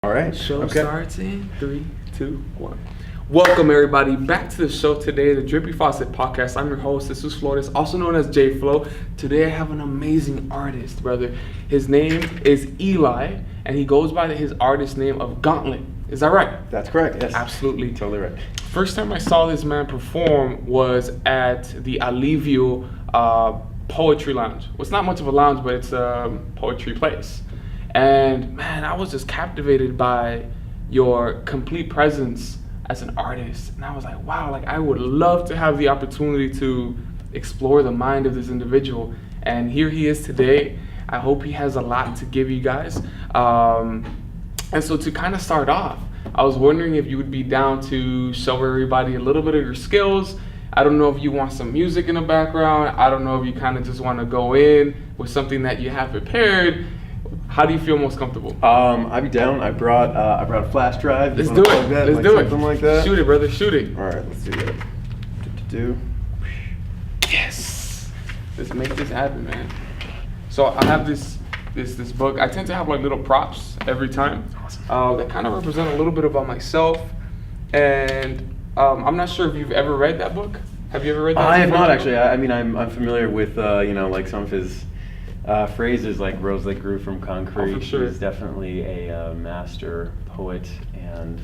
All right. Show starts in 3, 2, 1. Welcome everybody back to the show today, the Drippy Faucet Podcast. I'm your host, Jesus Flores, also known as J Flow. Today I have an amazing artist, brother. His name is Eli, and he goes by his artist name of Gauntlet. Is that right? That's correct. Yes. Absolutely. Totally right. First time I saw this man perform was at the Alivio Poetry Lounge. Well, it's not much of a lounge, but it's a poetry place. And man, I was just captivated by your complete presence as an artist. And I was like, wow, like I would love to have the opportunity to explore the mind of this individual. And here he is today. I hope he has a lot to give you guys. And so to kind of start off, I was wondering if you would be down to show everybody a little bit of your skills. I don't know if you want some music in the background. I don't know if you kind of just want to go in with something that you have prepared. How do you feel most comfortable? I'd be down. I brought a flash drive. Let's do it. Let's do it. Something like that. Shoot it, brother. Shoot it. All right. Let's see that. Do. Yes. Let's make this happen, man. So I have this book. I tend to have like little props every time that kind of represent a little bit about myself. And I'm not sure if you've ever read that book. Have you ever read that? I have not actually. I mean, I'm familiar with like some of his phrases, like "rose that grew from concrete." Oh, for sure. He's definitely a master poet and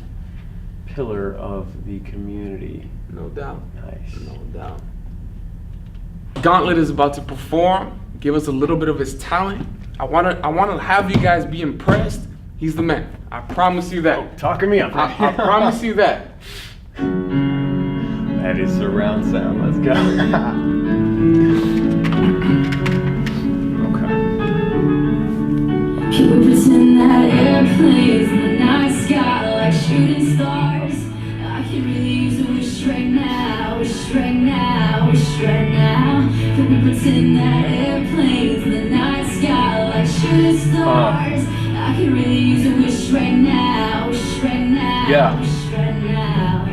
pillar of the community. No doubt. Nice. No doubt. Gauntlet is about to perform. Give us a little bit of his talent. I wanna have you guys be impressed. He's the man. I promise you that. Oh, talking me up. I promise you that. That is surround sound. Let's go. Okay. Can we pretend that airplanes in the night sky like shooting stars? I could really use a wish right now, wish right now, wish right now. Can we pretend that airplanes in the night sky like shooting stars? I could really use a wish right now, wish right now, Yeah. wish right now.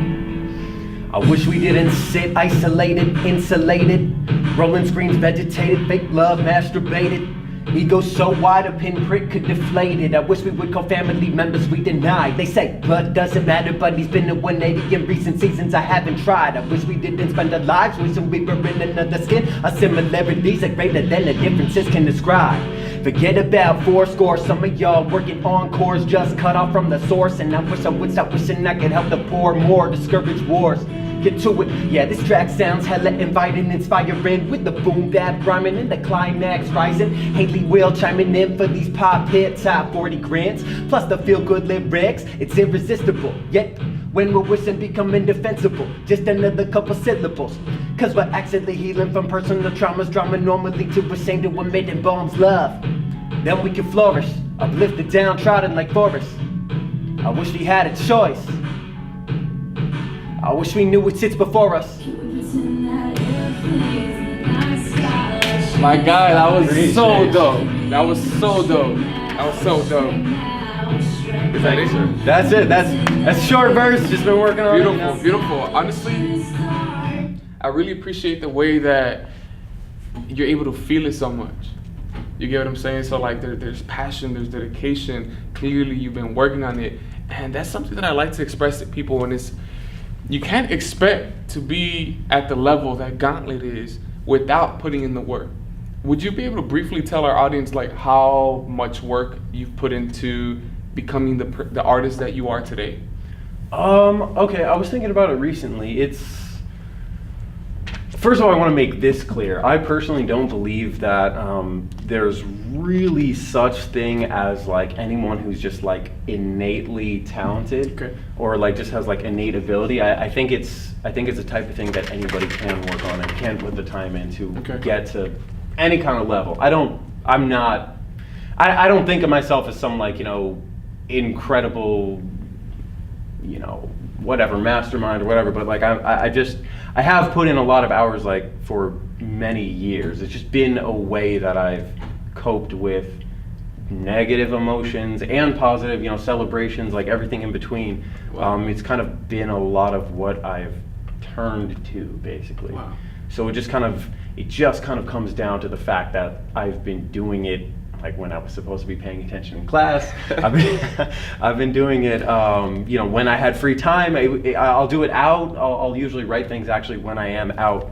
I wish we didn't sit isolated, insulated, rolling screens, vegetated, fake love, masturbated. Ego so wide a pinprick could deflate it. I wish we would call family members we denied. They say blood doesn't matter, but he's been a 180 in recent seasons I haven't tried. I wish we didn't spend our lives wishing we were in another skin. Our similarities are greater than the differences can describe. Forget about 4 some of y'all working on cores just cut off from the source. And I wish I would stop wishing I could help the poor more, discourage wars. Get to it, yeah, this track sounds hella inviting, inspiring, with the boom bap rhyming and the climax rising. Haley Will chiming in for these pop hits, top 40 grants, plus the feel good lyrics, it's irresistible. Yet, when we're wishing become indefensible, just another couple syllables. Cause we're actually healing from personal traumas, drama normally too ashamed to admit in bombs love. Then we can flourish, uplifted, downtrodden like forests. I wish we had a choice. I wish we knew what sits before us. My guy, that was so dope. That was so dope. That was so dope. Is that it, sir? That's it. That's short verse. Just been working on Beautiful, it. You know? beautiful. Honestly, I really appreciate the way that you're able to feel it so much. You get what I'm saying? So like there's passion, there's dedication. Clearly you've been working on it. And that's something that I like to express to people when it's, you can't expect to be at the level that Gauntlet is without putting in the work. Would you be able to briefly tell our audience like how much work you've put into becoming the artist that you are today? Okay, I was thinking about it recently. First of all, I want to make this clear. I personally don't believe that there's really such thing as like anyone who's just like innately talented, Okay. or like just has like innate ability. I think it's a type of thing that anybody can work on and can put the time in to get to any kind of level. I don't think of myself as some like, incredible, whatever, mastermind or whatever, but like I have put in a lot of hours like for many years. It's just been a way that I've coped with negative emotions and positive, celebrations, like everything in between. Wow. It's kind of been a lot of what I've turned to, basically. Wow. So it just kind of comes down to the fact that I've been doing it like when I was supposed to be paying attention in class. I've been doing it, when I had free time. I'll do it out. I'll usually write things actually when I am out,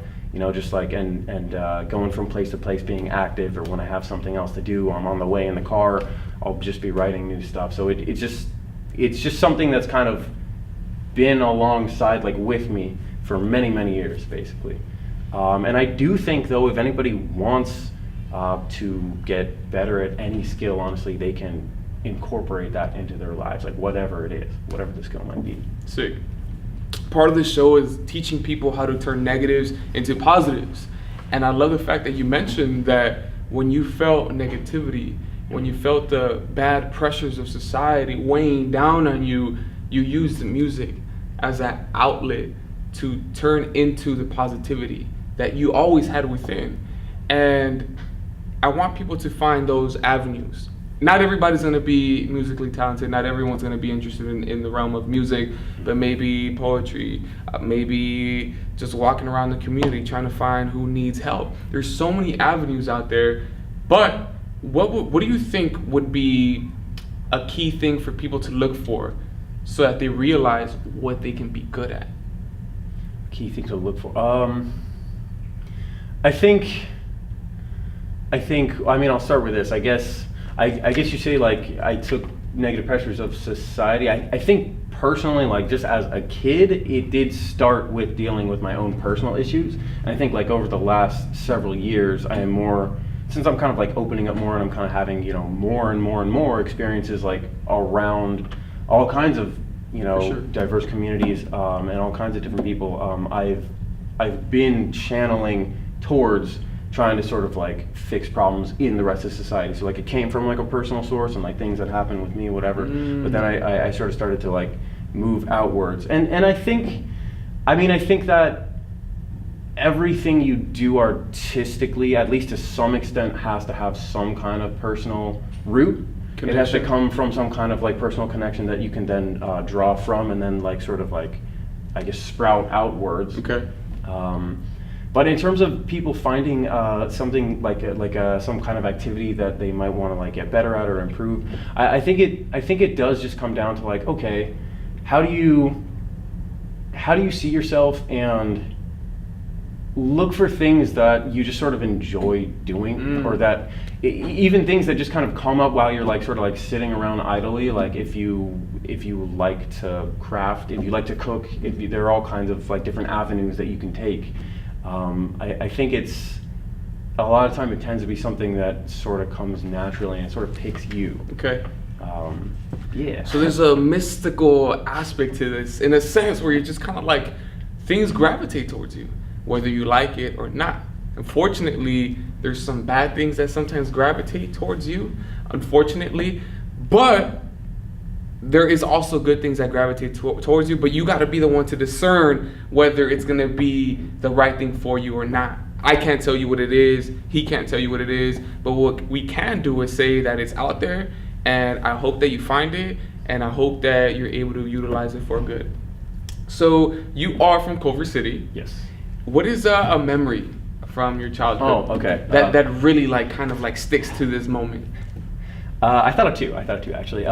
just like and going from place to place, being active, or when I have something else to do, I'm on the way in the car, I'll just be writing new stuff. So it's just something that's kind of been alongside, like, with me for many, many years, basically. And I do think, though, if anybody wants to get better at any skill, honestly, they can incorporate that into their lives, like whatever it is, whatever the skill might be. Sick. Part of the show is teaching people how to turn negatives into positives. And I love the fact that you mentioned that when you felt negativity, when you felt the bad pressures of society weighing down on you, you used the music as that outlet to turn into the positivity that you always had within. And I want people to find those avenues. Not everybody's gonna be musically talented, not everyone's gonna be interested in the realm of music, but maybe poetry, maybe just walking around the community trying to find who needs help. There's so many avenues out there, but what do you think would be a key thing for people to look for so that they realize what they can be good at? Key thing to look for. I think. I'll start with this. I guess you say, like, I took negative pressures of society. I think personally, like, just as a kid, it did start with dealing with my own personal issues. And I think, like, over the last several years, I am more, since I'm kind of like opening up more and I'm kind of having, more and more and more experiences, like, around all kinds of, Sure. diverse communities, and all kinds of different people. I've been channeling towards trying to sort of like fix problems in the rest of society. So like it came from like a personal source and like things that happened with me, whatever. But then I sort of started to like move outwards. And I think that everything you do artistically, at least to some extent, has to have some kind of personal root. Connection. It has to come from some kind of like personal connection that you can then draw from, and then like sort of like, I guess, sprout outwards. Okay. But in terms of people finding something like some kind of activity that they might want to like get better at or improve, I think it does just come down to like, okay, how do you see yourself, and look for things that you just sort of enjoy doing, or that even things that just kind of come up while you're like sort of like sitting around idly. Like if you like to craft, if you like to cook, there are all kinds of like different avenues that you can take. I think it's a lot of time it tends to be something that sort of comes naturally and sort of picks you. Okay. Yeah. So there's a mystical aspect to this, in a sense, where you're just kind of like, things gravitate towards you, whether you like it or not. Unfortunately, there's some bad things that sometimes gravitate towards you, unfortunately, but there is also good things that gravitate towards you, but you got to be the one to discern whether it's going to be the right thing for you or not. I can't tell you what it is. He can't tell you what it is. But what we can do is say that it's out there, and I hope that you find it, and I hope that you're able to utilize it for good. So you are from Culver City. Yes. What is a memory from your childhood? Oh, okay. That really like kind of like sticks to this moment? I thought of two actually.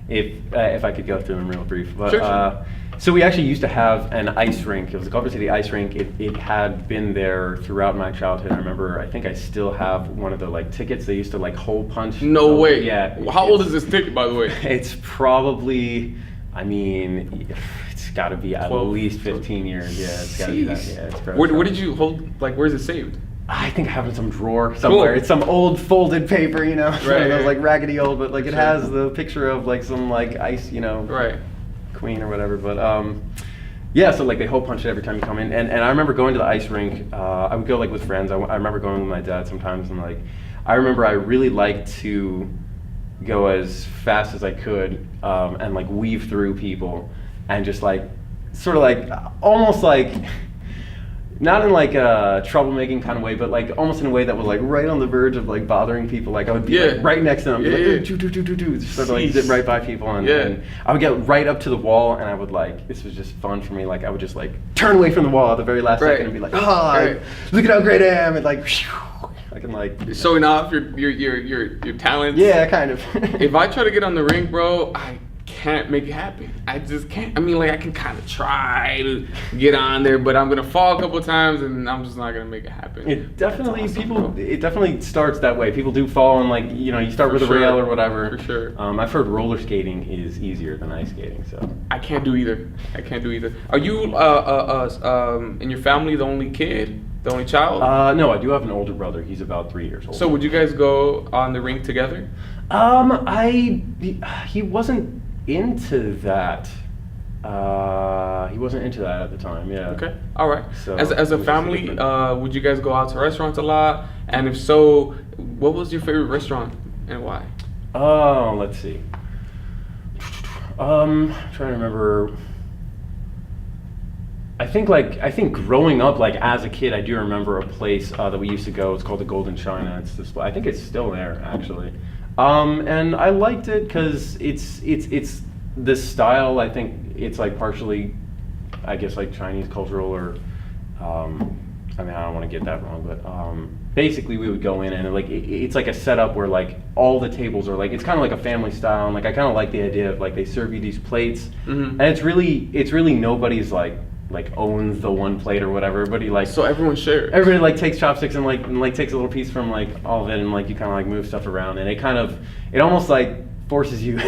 If I could go through them real brief. But, sure. So we actually used to have an ice rink. It was the Culver City Ice Rink. It had been there throughout my childhood. I remember, I think I still have one of the like tickets. They used to like hole punch. No way. Yeah. How old is this ticket, by the way? It's probably, it's got to be at 12, least 15 years. Yeah, it's got to be that. Yeah, it's gross. Where did you hold, like, where's it saved? I think I have it in some drawer somewhere. Cool. It's some old folded paper, Right. Those like raggedy old, but like it has the picture of like some like ice, Right. queen or whatever. But yeah, so like they hole punch it every time you come in, and I remember going to the ice rink. I would go like with friends. I remember going with my dad sometimes, and like I remember I really liked to go as fast as I could and like weave through people and just like sort of like almost like. Not in like a troublemaking kind of way, but like almost in a way that was like right on the verge of like bothering people. Like I would be like right next to them, just sort of like zip right by people, and I would get right up to the wall, and I would like, this was just fun for me. Like I would just like turn away from the wall at the very last second and be like, look at how great I am, and like, I can like. Showing off your talents. Yeah, kind of. If I try to get on the rink, bro, I can't make it happen. I just can't. I mean, like, I can kind of try to get on there, but I'm gonna fall a couple times, and I'm just not gonna make it happen. It definitely That's awesome, bro. it definitely starts that way. People do fall and like you start with a sure. rail or whatever. For sure. I've heard roller skating is easier than ice skating. So I can't do either. Are you in your family the only kid, the only child? no, I do have an older brother. He's about 3 years old. So would you guys go on the rink together? He wasn't into that. He wasn't into that at the time. Yeah. Okay. All right. So as a it was just family, different. would you guys go out to restaurants a lot? And if so, what was your favorite restaurant and why? Oh, let's see. I'm trying to remember. I think growing up, like as a kid, I do remember a place that we used to go. It's called the Golden China. It's this. I think it's still there actually. And I liked it because it's this style. I think it's like partially, I guess, like Chinese cultural or. I mean, I don't want to get that wrong, but basically we would go in and like it's like a setup where like all the tables are like it's kind of like a family style, and like I kind of like the idea of like they serve you these plates, and it's really nobody's like owns the one plate or whatever. Everybody like So everyone shares. everybody like takes chopsticks and like takes a little piece from like all of it, and like you kind of like move stuff around, and it almost like forces you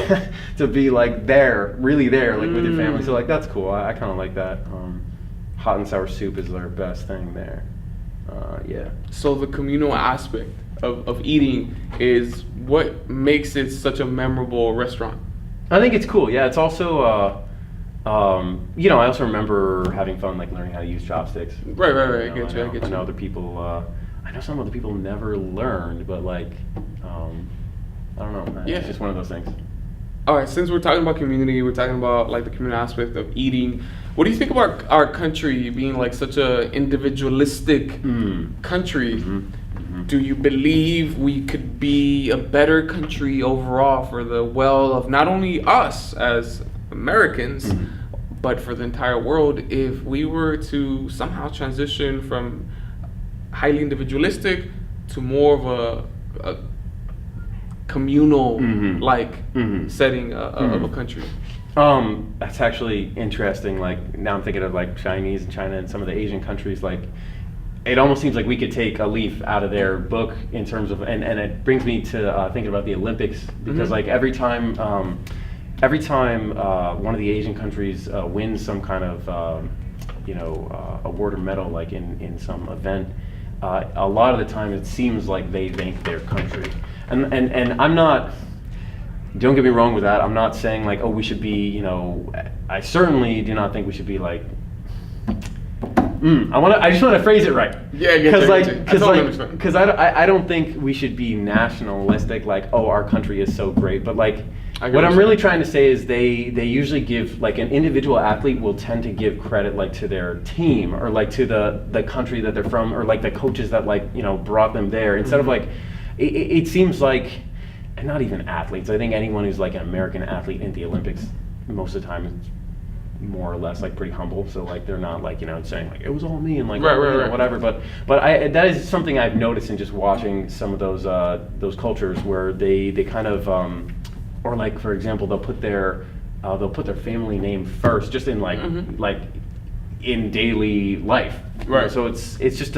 to be like really there like with your family. So like that's cool. I kind of like that. Hot and sour soup is their best thing there. Yeah. So the communal aspect of eating is what makes it such a memorable restaurant. I think it's cool. Yeah, it's also I also remember having fun like learning how to use chopsticks. Right. I You know, get you. I get I you. know other people. I know some other people never learned, but like, I don't know. Yeah. It's just one of those things. All right, since we're talking about community, we're talking about like the communal aspect of eating. What do you think about our country being like such a individualistic country? Do you believe we could be a better country overall for the well of not only us as Americans, but for the entire world if we were to somehow transition from highly individualistic to more of a communal setting of a country? That's actually interesting. Like now I'm thinking of like Chinese and China and some of the Asian countries. Like it almost seems like we could take a leaf out of their book in terms of, and it brings me to thinking about the Olympics because like every time one of the Asian countries wins some kind of award or medal like in some event, a lot of the time it seems like they thank their country. And I'm not, don't get me wrong with that. I'm not saying like, oh, we should be, I certainly do not think we should be like, I just want to phrase it right. Yeah, I get you. Because I don't think we should be nationalistic, like, oh, our country is so great. But like, what I'm really trying to say is they usually give, like an individual athlete will tend to give credit like to their team or like to the country that they're from or like the coaches that like, brought them there instead of like, it seems like, and not even athletes, I think anyone who's like an American athlete in the Olympics, most of the time is more or less like pretty humble. So like they're not like, saying like, it was all me and like, right. whatever. But that is something I've noticed in just watching some of those cultures where they kind of, or like, for example, they'll put their family name first just in like, like in daily life. Right. So it's just,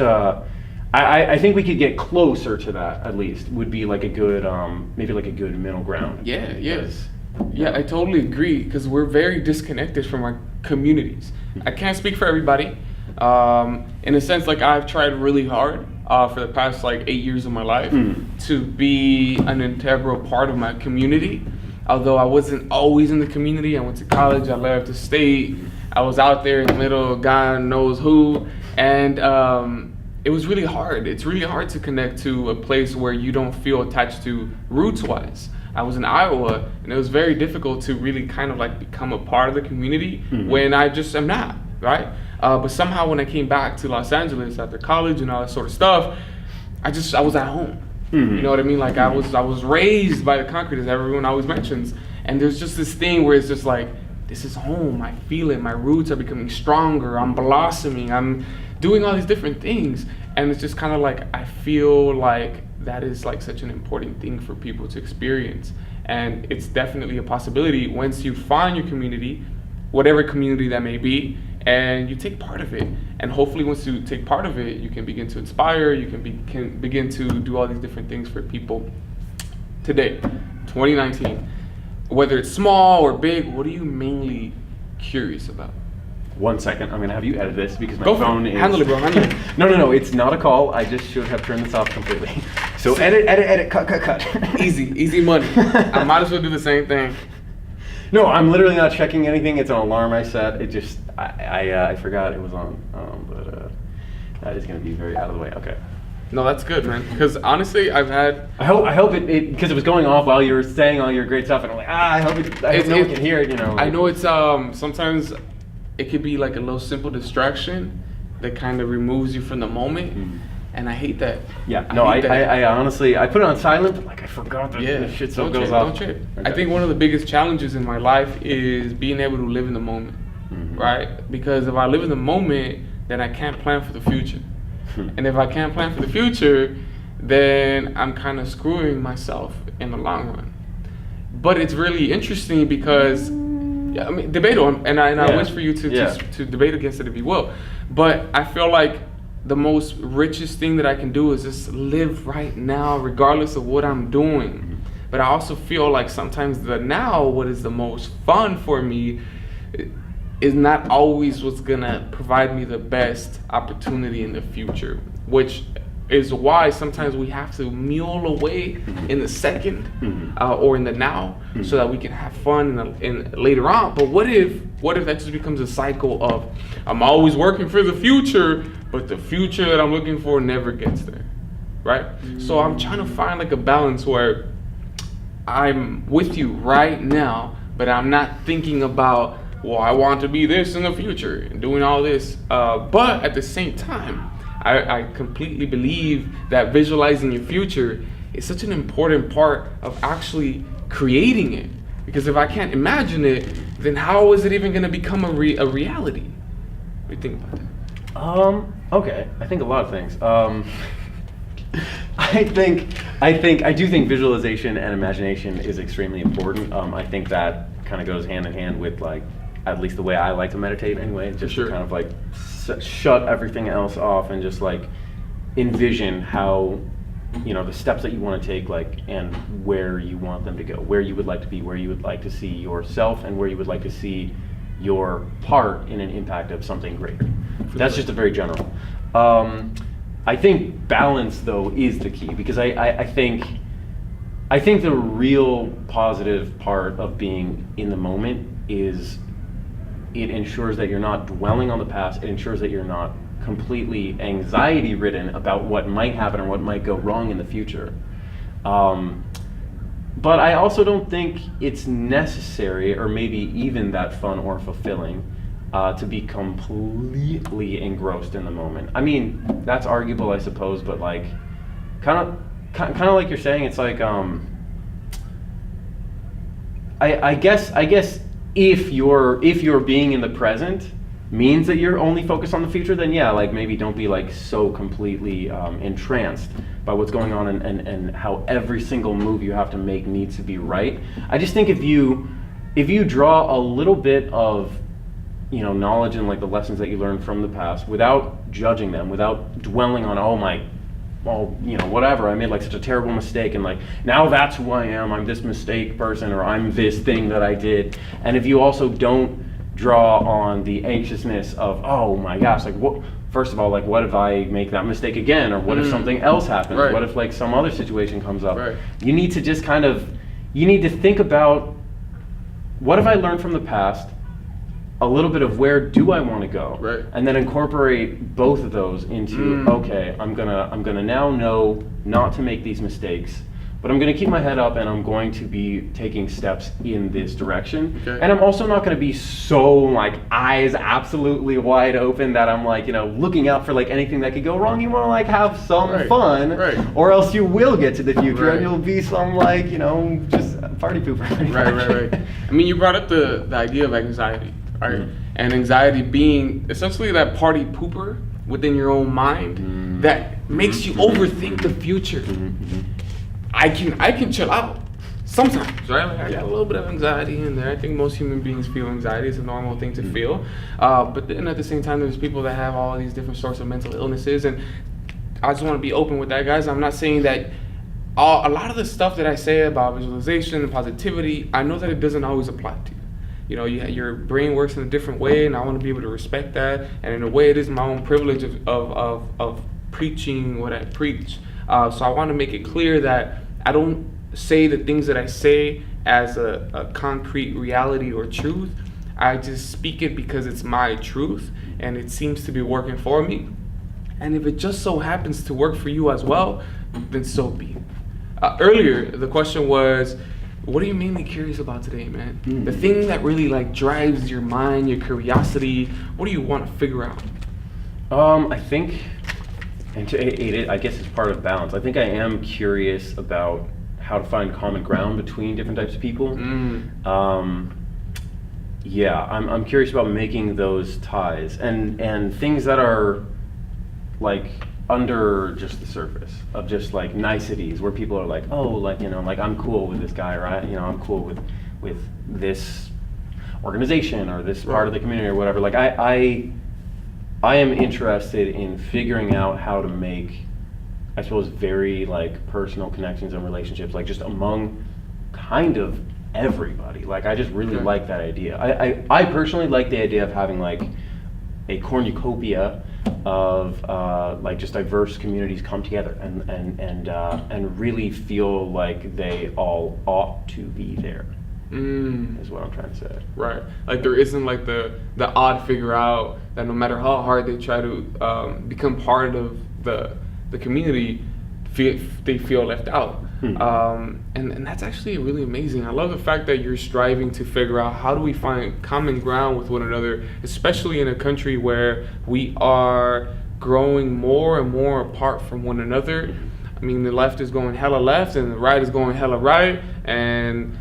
I think we could get closer to that. At least would be like a good, maybe like a good middle ground. Yeah. Because, Yeah, I totally agree because we're very disconnected from our communities. I can't speak for everybody. In a sense, like I've tried really hard for the past like 8 years of my life to be an integral part of my community. Although I wasn't always in the community, I went to college, I left the state, I was out there in the middle of God knows who, and it was really hard. It's really hard to connect to a place where you don't feel attached to roots-wise. I was in Iowa, and it was very difficult to really kind of like become a part of the community when I just am not, right? But somehow when I came back to Los Angeles after college and all that sort of stuff, I was at home. You know what I mean? Like I was raised by the concrete, as everyone always mentions. And there's just this thing where it's just like, this is home. I feel it. My roots are becoming stronger. I'm blossoming. I'm doing all these different things. And it's just kind of like, I feel like that is like such an important thing for people to experience. And it's definitely a possibility once you find your community, whatever community that may be, and you take part of it. And hopefully once you take part of it, you can begin to inspire, you can begin to do all these different things for people. Today, 2019, whether it's small or big, what are you mainly curious about? 1 second, I'm gonna have you edit this because my Go for phone it. is... Handle it, bro, handle it. No, it's not a call. I just should have turned this off completely. So edit, cut. Easy money. I might as well do the same thing. No, I'm literally not checking anything. It's an alarm I set. It just, I forgot it was on, but that is gonna be very out of the way. Okay. No, that's good, man. Because honestly, I've had... I hope it because it was going off while you were saying all your great stuff, and I'm like, I hope no one can hear it, you know. I know it's, sometimes it could be like a little simple distraction that kind of removes you from the moment, and I hate that. Yeah, I honestly, I put it on silent, but like I forgot that Yeah, shit so don't goes trip, off. don't trip. Okay. I think one of the biggest challenges in my life is being able to live in the moment, right? Because if I live in the moment, then I can't plan for the future. And if I can't plan for the future, then I'm kind of screwing myself in the long run. But it's really interesting because, I mean, debate on, and I wish for you to debate against it if you will. But I feel like the most richest thing that I can do is just live right now, regardless of what I'm doing. But I also feel like sometimes the now, what is the most fun for me, is not always what's gonna provide me the best opportunity in the future, which is why sometimes we have to mule away in the second or in the now, so that we can have fun in later on. But what if that just becomes a cycle of I'm always working for the future, but the future that I'm looking for never gets there, right? So I'm trying to find like a balance where I'm with you right now, but I'm not thinking about, well, I want to be this in the future and doing all this. But at the same time, I completely believe that visualizing your future is such an important part of actually creating it. Because if I can't imagine it, then how is it even going to become a reality? What do you think about that? Okay, I think a lot of things. I do think visualization and imagination is extremely important. I think that kind of goes hand in hand with, like, at least the way I like to meditate anyway, just to kind of like shut everything else off and just like envision how, you know, the steps that you want to take, like, and where you want them to go, where you would like to be, where you would like to see yourself, and where you would like to see your part in an impact of something greater. That's just a very general. I think balance though is the key, because I think the real positive part of being in the moment is it ensures that you're not dwelling on the past. It ensures that you're not completely anxiety ridden about what might happen or what might go wrong in the future. But I also don't think it's necessary, or maybe even that fun or fulfilling, to be completely engrossed in the moment. I mean, that's arguable, I suppose, but like, kind of like you're saying, it's like, I guess if you're being in the present means that you're only focused on the future, then yeah, like maybe don't be like so completely entranced by what's going on and how every single move you have to make needs to be right. I just think if you draw a little bit of, you know, knowledge and like the lessons that you learned from the past without judging them, without dwelling on, you know, whatever, I made like such a terrible mistake, and like now that's who I am, I'm this mistake person, or I'm this thing that I did. And if you also don't draw on the anxiousness of, oh my gosh, like what, first of all, like what if I make that mistake again, or what if something else happens, Right. what if like some other situation comes up, Right. You need to just you need to think about, what have I learned from the past, a little bit of where do I want to go, Right. and then incorporate both of those into, okay, I'm gonna now know not to make these mistakes, but I'm gonna keep my head up and I'm going to be taking steps in this direction. Okay. And I'm also not gonna be so like eyes absolutely wide open that I'm like, you know, looking out for like anything that could go wrong. You wanna like have some Right. fun, Right. or else you will get to the future Right. and you'll be some like, you know, just party pooper. Right. I mean, you brought up the idea of anxiety, right? And anxiety being essentially that party pooper, within your own mind that makes you overthink the future. I can chill out sometimes, right? Like I got a little bit of anxiety in there. I think most human beings feel anxiety. It's a normal thing to feel. But then at the same time, there's people that have all these different sorts of mental illnesses, and I just want to be open with that, guys. I'm not saying that a lot of the stuff that I say about visualization and positivity, I know that it doesn't always apply to you. You know, your brain works in a different way, and I want to be able to respect that. And in a way, it is my own privilege of preaching what I preach. So I want to make it clear that I don't say the things that I say as a concrete reality or truth. I just speak it because it's my truth, and it seems to be working for me. And if it just so happens to work for you as well, then so be it. Earlier, the question was, what are you mainly curious about today, man? The thing that really like drives your mind, your curiosity. What do you want to figure out? I think, and I guess it's part of balance. I think I am curious about how to find common ground between different types of people. Yeah, I'm curious about making those ties and things that are like under just the surface of just like niceties where people are like, oh, like, you know, like I'm cool with this guy, or I'm cool with this organization or this part of the community or whatever. Like I am interested in figuring out how to make, I suppose, very like personal connections and relationships, like just among kind of everybody. Like I just really like that idea. I personally like the idea of having like a cornucopia of like just diverse communities come together and really feel like they all ought to be there. Is what I'm trying to say. Right. Like there isn't like the odd figure out that no matter how hard they try to become part of the community, they feel left out. And that's actually really amazing. I love the fact that you're striving to figure out how do we find common ground with one another, especially in a country where we are growing more and more apart from one another. I mean, the left is going hella left and the right is going hella right, and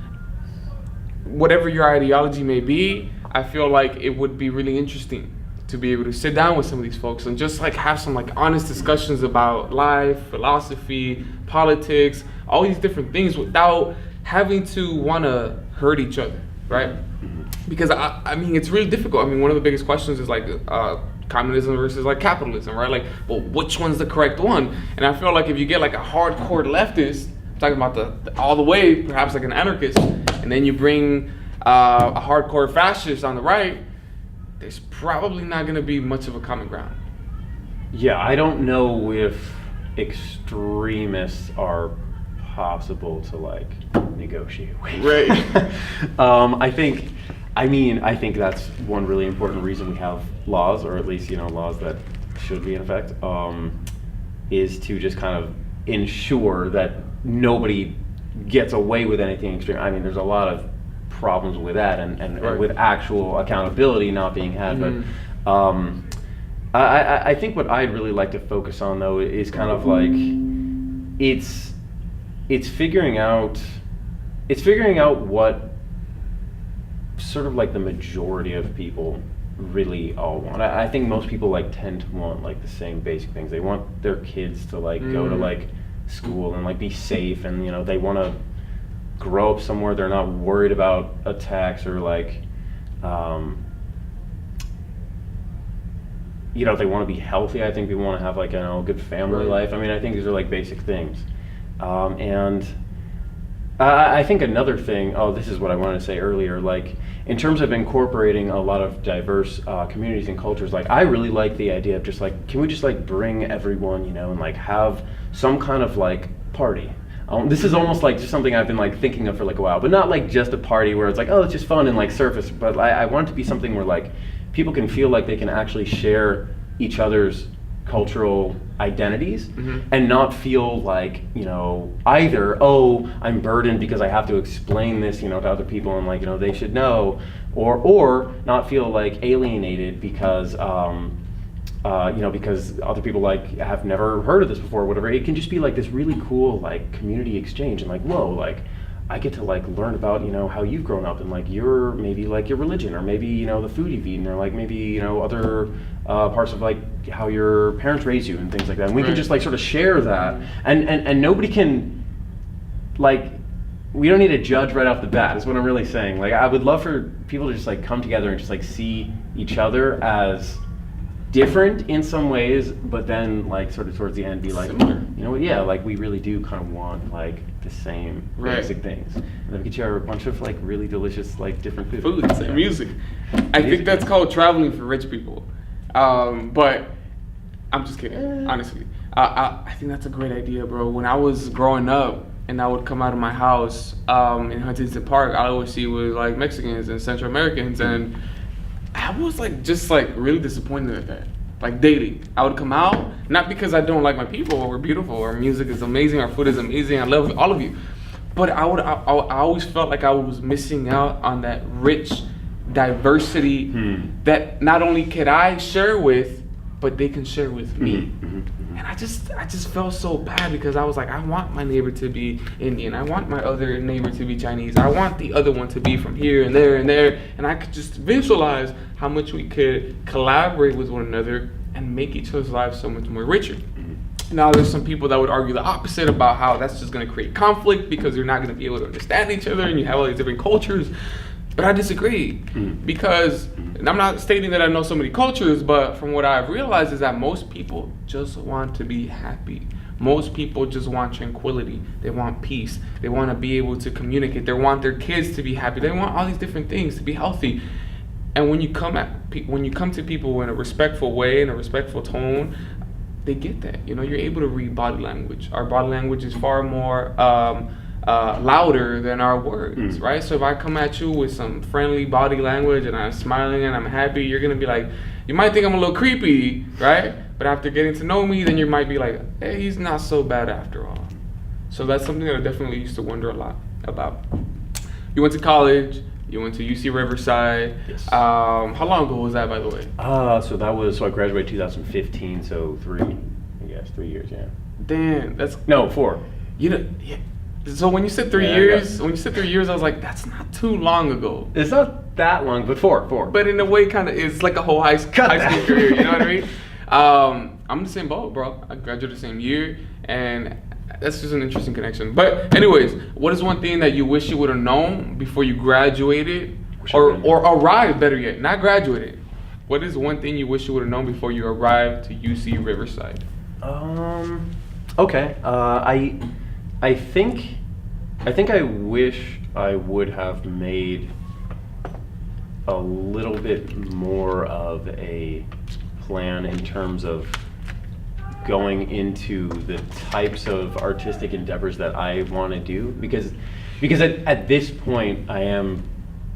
whatever your ideology may be, I feel like it would be really interesting to be able to sit down with some of these folks and just like have some like honest discussions about life, philosophy, politics, all these different things without having to want to hurt each other, right? Because I mean, it's really difficult. I mean, one of the biggest questions is like communism versus like capitalism, right? Like, well, which one's the correct one? And I feel like if you get like a hardcore leftist, talking about the all the way, perhaps like an anarchist, and then you bring a hardcore fascist on the right, there's probably not going to be much of a common ground. Yeah, I don't know if extremists are possible to like negotiate with. Right. I think that's one really important reason we have laws, or at least, laws that should be in effect, is to just kind of ensure that nobody gets away with anything extreme. I mean, there's a lot of problems with that and Right. with actual accountability not being had. But I think what I'd really like to focus on, though, is kind of like it's figuring out what sort of like the majority of people really all want. I think most people like tend to want like the same basic things. They want their kids to like go to like school and like be safe, and they want to grow up somewhere they're not worried about attacks or like they want to be healthy. I think people want to have like a good family life. I mean, I think these are like basic things. And I think another thing, this is what I wanted to say earlier, like in terms of incorporating a lot of diverse communities and cultures, like I really like the idea of just like, can we just like bring everyone, and like have some kind of like party. This is almost like just something I've been like thinking of for like a while, but not like just a party where it's like, oh, it's just fun and like surface, but I want it to be something where like people can feel like they can actually share each other's cultural identities and not feel like, either, oh, I'm burdened because I have to explain this, to other people and like, they should know, or not feel like alienated because, because other people like have never heard of this before or whatever. It can just be like this really cool like community exchange and like, whoa, like I get to like learn about, you know, how you've grown up and like your maybe like your religion or maybe, you know, the food you've eaten or like maybe, you know, other parts of like how your parents raised you and things like that. And we can just like sort of share that, and nobody can like, we don't need to judge right off the bat is what I'm really saying. Like I would love for people to just like come together and just like see each other as different in some ways, but then like sort of towards the end be like, Similar. you know what, yeah, like we really do kind of want like the same basic things. And then we could share a bunch of like really delicious like different Foods and Yeah. music. I think that's called traveling for rich people. But I'm just kidding, honestly. I think that's a great idea, bro. When I was growing up and I would come out of my house in Huntington Park, I always see was like Mexicans and Central Americans, and I was like just like really disappointed at that. Like dating, I would come out not because I don't like my people or we're beautiful, our music is amazing, our food is amazing, I love all of you, but I always felt like I was missing out on that rich diversity that not only could I share with, but they can share with me. And I just felt so bad because I was like, I want my neighbor to be Indian. I want my other neighbor to be Chinese. I want the other one to be from here and there and there. And I could just visualize how much we could collaborate with one another and make each other's lives so much more richer. Now, there's some people that would argue the opposite about how that's just going to create conflict because you're not going to be able to understand each other and you have all these different cultures. But I disagree because, and I'm not stating that I know so many cultures, but from what I've realized is that most people just want to be happy. Most people just want tranquility. They want peace. They want to be able to communicate. They want their kids to be happy. They want all these different things to be healthy. And when you come to people in a respectful way, in a respectful tone, they get that. You know, you're able to read body language. Our body language is far more louder than our words, right? So if I come at you with some friendly body language and I'm smiling and I'm happy, you're gonna be like, you might think I'm a little creepy, right? But after getting to know me, then you might be like, hey, he's not so bad after all. So that's something that I definitely used to wonder a lot about. You went to college, you went to UC Riverside. Yes. How long ago was that, by the way? So I graduated 2015, so 3 years, yeah. Damn, that's No, 4. you know. Yeah. So when you said 3 Yeah, years, I was like, that's not too long ago. It's not that long, but 4. But in a way, kind of, it's like a whole high school that. career. You know what I mean? I'm in the same boat, bro. I graduated the same year, and that's just an interesting connection. But anyways, what is one thing that you wish you would have known before you graduated, or arrived? Better yet, not graduated. What is one thing you wish you would have known before you arrived to UC Riverside? Okay. I think I wish I would have made a little bit more of a plan in terms of going into the types of artistic endeavors that I want to do, because at this point I am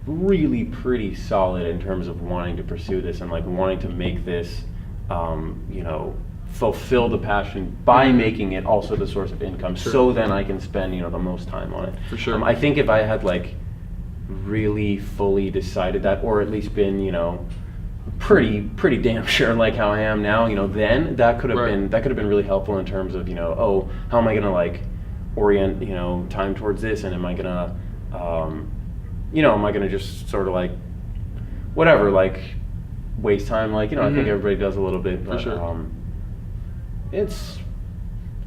really pretty solid in terms of wanting to pursue this and like wanting to make this you know, fulfill the passion by making it also the source of income, so then I can spend, you know, the most time on it. For sure. I think if I had like really fully decided that, or at least been, you know, pretty damn sure like how I am now, you know, then that could have been really helpful in terms of, you know, oh, how am I gonna like orient, you know, time towards this, and am I gonna you know, am I gonna just sort of like whatever, like waste time, like, you know, I think everybody does a little bit, but, For sure.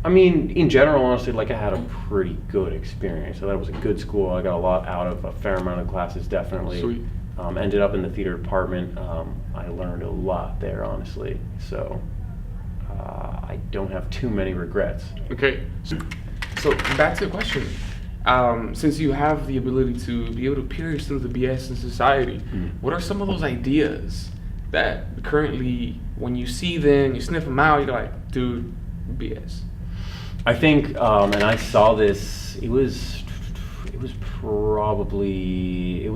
I mean, in general, honestly, like I had a pretty good experience. So that was a good school. I got a lot out of a fair amount of classes, definitely. Sweet. Ended up in the theater department. I learned a lot there, honestly. So I don't have too many regrets. Okay. So back to the question. Since you have the ability to be able to pierce through the BS in society, what are some of those ideas that currently, when you see them, you sniff them out, you're like, dude, BS? I think, and I saw this. It was probably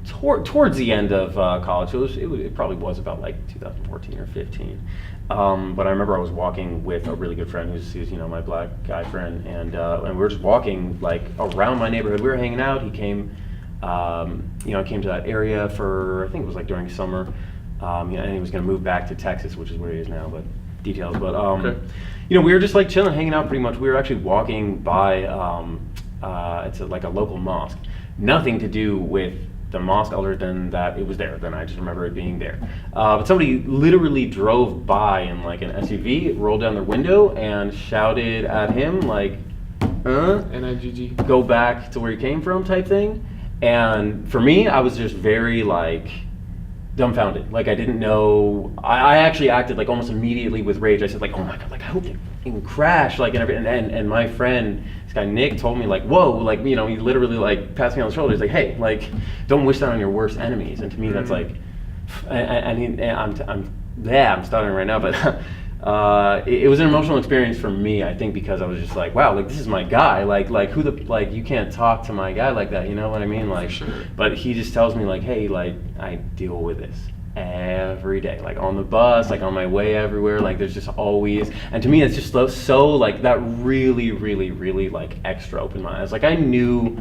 towards the end of college. It probably was about like 2014 or 15. But I remember I was walking with a really good friend who's you know, my black guy friend, and we were just walking like around my neighborhood. We were hanging out. He came, you know, came to that area for, I think it was like during summer, you know, and he was going to move back to Texas, which is where he is now, but details. But Okay. you know, we were just like chilling, hanging out pretty much. We were actually walking by It's like a local mosque. Nothing to do with the mosque other than that it was there. Then I just remember it being there. But somebody literally drove by in like an SUV, rolled down their window, and shouted at him like, NIGG. go back to where you came from type thing. And for me, I was just very like dumbfounded. Like I didn't know. I actually acted like almost immediately with rage. I said like, oh my god, like I hope they fucking crash, like and everything. And my friend, this guy Nick, told me like, whoa, like he literally like passed me on the shoulder. He's like, hey, like don't wish that on your worst enemies. And to me, that's like, I'm stuttering right now, but. It was an emotional experience for me, I think, because I was just like, wow, like this is my guy, like who the, like you can't talk to my guy like that, you know what I mean, like, sure. But he just tells me like, hey, like I deal with this every day, like on the bus, like on my way everywhere, like there's just always, and to me it's just so like that really, really, really like extra opened my eyes. Like I knew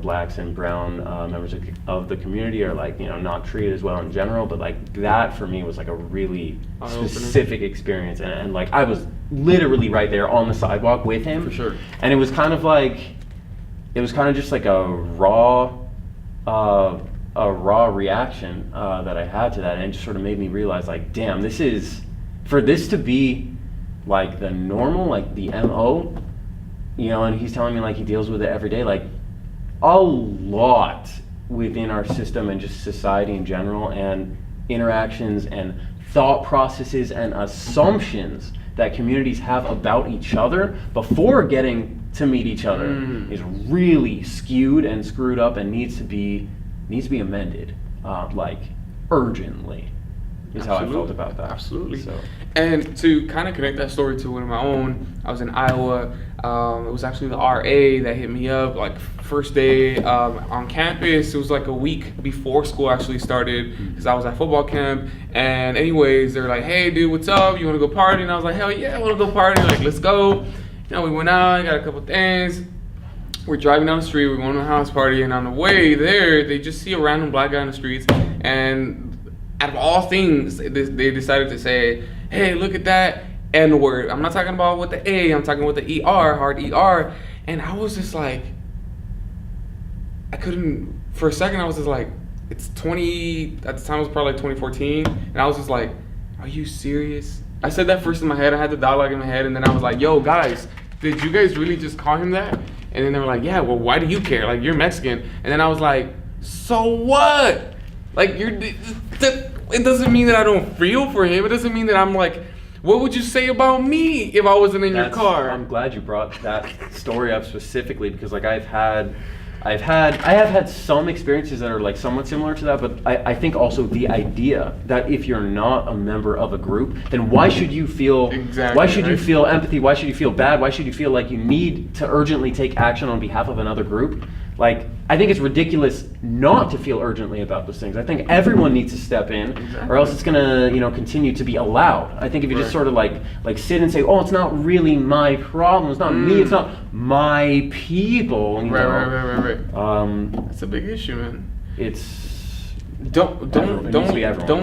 blacks and brown members of the community are like, not treated as well in general, but like that for me was like a really specific experience, and like I was literally right there on the sidewalk with him. For sure. And it was kind of just like a raw reaction that I had to that, and it just sort of made me realize like, damn, for this to be like the normal, like the MO, and he's telling me like he deals with it every day, like a lot within our system and just society in general, and interactions and thought processes and assumptions that communities have about each other before getting to meet each other is really skewed and screwed up and needs to be amended, like urgently. Is how I felt about that. Absolutely. So. And to kind of connect that story to one of my own, I was in Iowa. It was actually the RA that hit me up, like first day on campus. It was like a week before school actually started, because I was at football camp. And anyways, they're like, hey dude, what's up? You want to go party? And I was like, hell yeah, I want to go party. Like, let's go. We went out, got a couple things. We're driving down the street, we're going to a house party, and on the way there, they just see a random black guy on the streets, and out of all things, they decided to say, hey, look at that N-word. I'm not talking about with the A, I'm talking with the ER, hard ER. And I was just like, for a second I was just like, it's at the time it was probably like 2014. And I was just like, are you serious? I said that first in my head, I had the dialogue in my head, and then I was like, yo guys, did you guys really just call him that? And then they were like, yeah, well why do you care? Like you're Mexican. And then I was like, so what? Like it doesn't mean that I don't feel for him. It doesn't mean that I'm like, what would you say about me if I wasn't in your car? I'm glad you brought that story up specifically, because like I have had some experiences that are like somewhat similar to that, but I think also the idea that if you're not a member of a group, then why should you feel you feel empathy? Why should you feel bad? Why should you feel like you need to urgently take action on behalf of another group? Like, I think it's ridiculous not to feel urgently about those things. I think everyone needs to step in, or else it's gonna, continue to be allowed. I think if you just sort of like sit and say, oh, it's not really my problem, it's not me, it's not my people. Right. That's a big issue, man. It's don't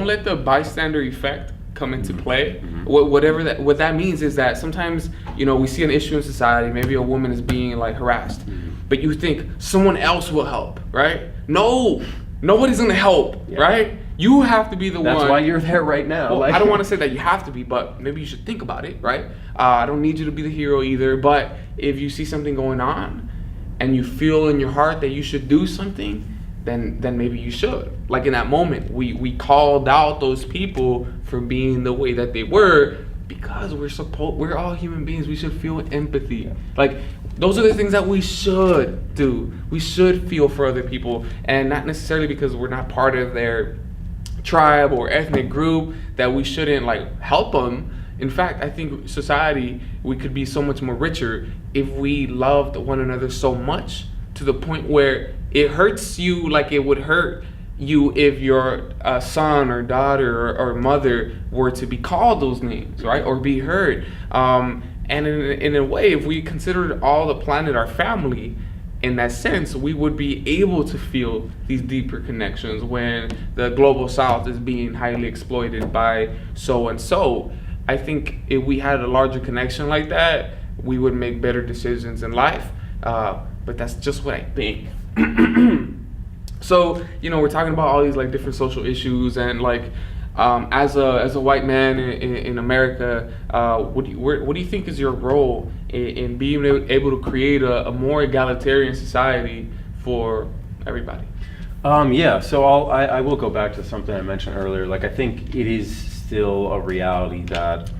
let the bystander effect come into play. What that means is that sometimes we see an issue in society. Maybe a woman is being like harassed. But you think someone else will help, right? No, nobody's gonna help, right? You have to be the one. That's why you're there right now. Well, I don't want to say that you have to be, but maybe you should think about it, right? I don't need you to be the hero either, but if you see something going on and you feel in your heart that you should do something, then maybe you should. Like in that moment, we called out those people for being the way that they were, because we're all human beings. We should feel empathy. Like, those are the things that we should do. We should feel for other people, and not necessarily because we're not part of their tribe or ethnic group that we shouldn't like help them. In fact, I think society, we could be so much more richer if we loved one another so much to the point where it hurts you like it would hurt you if your son or daughter or mother were to be called those names, right? Or be heard. And in a way, if we considered all the planet our family, in that sense, we would be able to feel these deeper connections when the global south is being highly exploited by so and so. I think if we had a larger connection like that, we would make better decisions in life. But that's just what I think. So, we're talking about all these like different social issues, and like as a white man in America, what do you think is your role in being able to create a more egalitarian society for everybody? So I will go back to something I mentioned earlier. Like, I think it is still a reality that